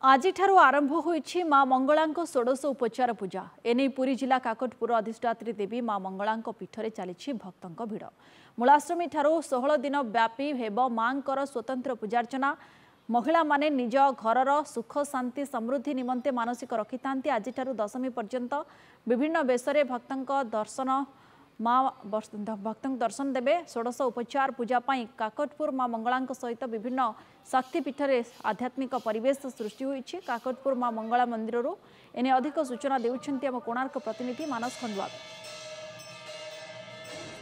आज आरंभ होईछि मां मंगलांक षोडश उपचार पूजा एने पुरी जिला काकटपुर अधिष्ठात्री देवी मां मंगलांक पीठरे चली भक्तों भिड़ मूलाश्रमी ठारू 16 दिन व्यापी हेब मांकर स्वतंत्र पूजार्चना महिला माने निज घरर सुख शांति समृद्धि निमंते मानसिक रखि आज दशमी पर्यंत विभिन्न बेशरे भक्तों दर्शन माँ भक्तों दर्शन देवे। षोडश उपचार पूजा काकटपुर मां मंगला सहित विभिन्न शक्तिपीठ में आध्यात्मिक परिवेश सृष्टि होईछि। काकटपुर मां मंगला मंदिर एने अधिक सूचना देउछन्ति आम कोणार्क प्रतिनिधि मानस खंडवाल।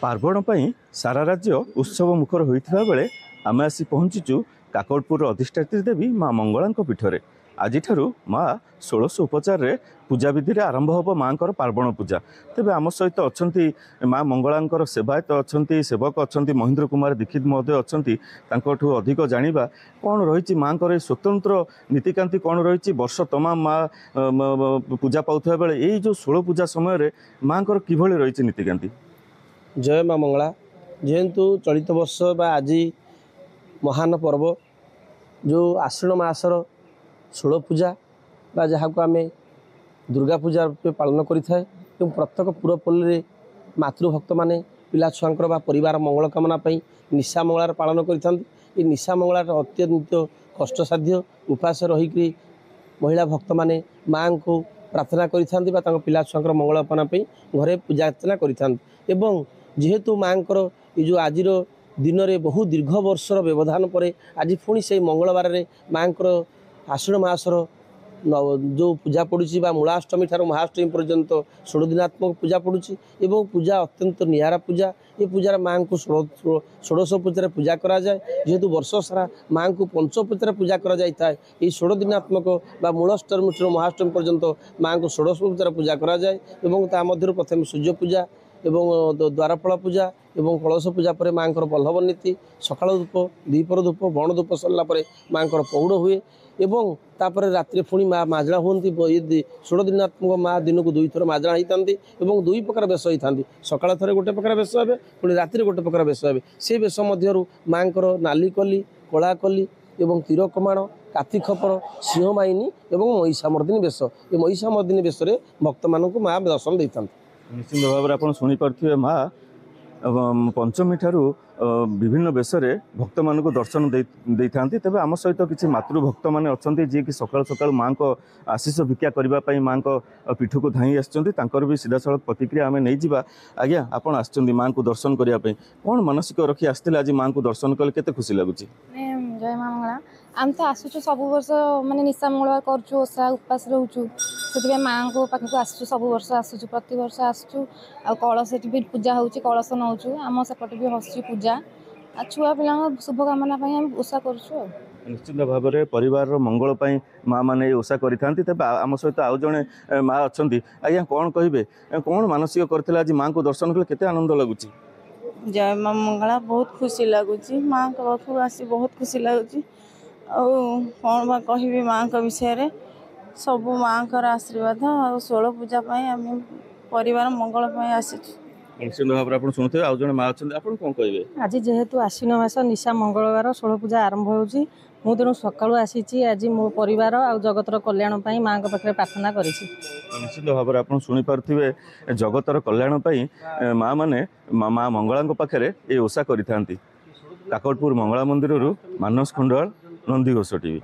पार्वण पर सारा राज्य उत्सव मुखर होता बेले आम आसी पहुंचीचु काकटपुर अधिष्ठात्री देवी मां मंगला पीठरे। आज माँ षोडश उपचार पूजा विधि आरंभ हम माँ पार्वण पूजा। तेज आम सहित अच्छा माँ मंगला सेवायत अच्छा सेवक अच्छा महेंद्र कुमार दीक्षित महोदय अच्छा अधिक जाना कौन रही माँ स्वतंत्र नीतिकांति कौन रही वर्ष तमाम माँ पूजा पाता बेले यही जो 16 पूजा समय माँ कि रही नीतिकांति। जय माँ मंगला जेहेतु चलित वर्ष आज महान पर्व जो आश्विन मासर 16 पूजा बा जहाँ को आम दुर्गा पूजा पालन करें प्रत्येक पुरपल्ली मातृभक्त मैंने पिला छुआंकर बा परिवार मंगल कामना निशा मंगलार पालन करें। निशा मंगलार अत्यंत कष्टसाध्य उपास रहीकि महिला भक्त मैंने माँ को प्रार्थना करें पिला छुआंकर मंगल कामना घरे पूजा अर्चना करें। जेहेतु माँ जो आज दिन में बहु दीर्घ वर्षर व्यवधान पर आज पुणी से मंगलवार माँ आश्विन मासर जो पूजा पड़ुची मूलाष्टमी ठार महाअष्टमी पर्यंत 16 दिनात्मक पूजा पड़ुची एवं पूजा अत्यंत निहारा पूजा। ये पूजार माँ को षोडश पूजा पूजा करा जाए जेहेतु वर्ष सारा माँ को पंचपूजार पूजा करा जाए। ये 16 दिनात्मक मूलाष्टमी ठार महाअष्टमी पर्यंत माँ को षोडश पूजार पूजा करा जाए एवं ता मध्य प्रथम सूर्य पूजा एवं द्वारफल पूजा एवं कलश पूजा पर माँ बल्लभ नीति सकाल धूप द्विपर धूप बण धूप सरला माँ पौड़ हुए एवं तापर रात्रि पुणी माँ माजणा होती। 16 दिनात्मक माँ दिन को 2 थर माजणा होती और 2 प्रकार बेश होता सकाल थे गोटे प्रकार बेश हे पुणी राति गोटे प्रकार बेश हे से बेश मध्य माँ नाली कली कला कली एवं तीर कमाण काती खपर सिंह माइनी एवं महिषामर्दिनी बेश ये महिषामर्दिनी बेश भक्त मानक माँ दर्शन देता। निश्चित भाव में आप शुणी पारे माँ पंचमी ठारू विभिन्न बेशरे भक्त मान दर्शन दे था। तेज आम सहित किसी मातृभक्त मैंने अच्छा जी कि सकाल सकाल माँ को आशीष भिक्षा करने माँ को पीठ को धाई आसर भी सीधा सड़क प्रतिक्रिया आम नहीं जावा। आज्ञा आपड़ आस माँ को दर्शन करने कौन मानसिक रखी आसते आज माँ को दर्शन कले केते खुशी लगुच। जय माँ मंगला आम तो आसुचु सब वर्ष माने निशा मंगलवार करूँ ओषा उपास रोचु से माँ को पाखक आसु सब वर्ष आसुचु प्रति वर्ष आसुचु आ कलश भी पूजा होची कलश नौचु आम सेपटे भी हसी पूजा आ छुआ पिला शुभकामना आम ओषा करूँ। निश्चित भाव में परिवार मंगल माँ मैंने ओषा करें। आम सहित आउ जड़े माँ अच्छा आज्ञा कौन कहे कौन मानसिक करते आज माँ को दर्शन कले केते आनंद लगुच। जय माँ मंगला बहुत खुशी लगुच माँ के पाखक आसी बहुत खुशी लगुच कौन बा कहि माँ के विषय सब माँ का आशीर्वाद और 16 पूजा आम परिवार मंगल आसी। निश्चित भाव में आप शुणुते आउ जड़े माँ अच्छा आप कौन कहे आज जेहेतु आश्विन मास निशा मंगलवार 16 पूजा आरंभ होउची मु तेणु सकाळु आसीची आज मो परिवार आ जगतर कल्याण पाई माँ के पाखे प्रार्थना करिछि। निश्चित भाव में आप शुणी पारे जगतर कल्याण पाई माँ मैंने माँ मंगला पाखे ये ओषा करि थांती। काकटपुर मंगला मंदिर मानस खंडवाल नंदीघोष टीवी।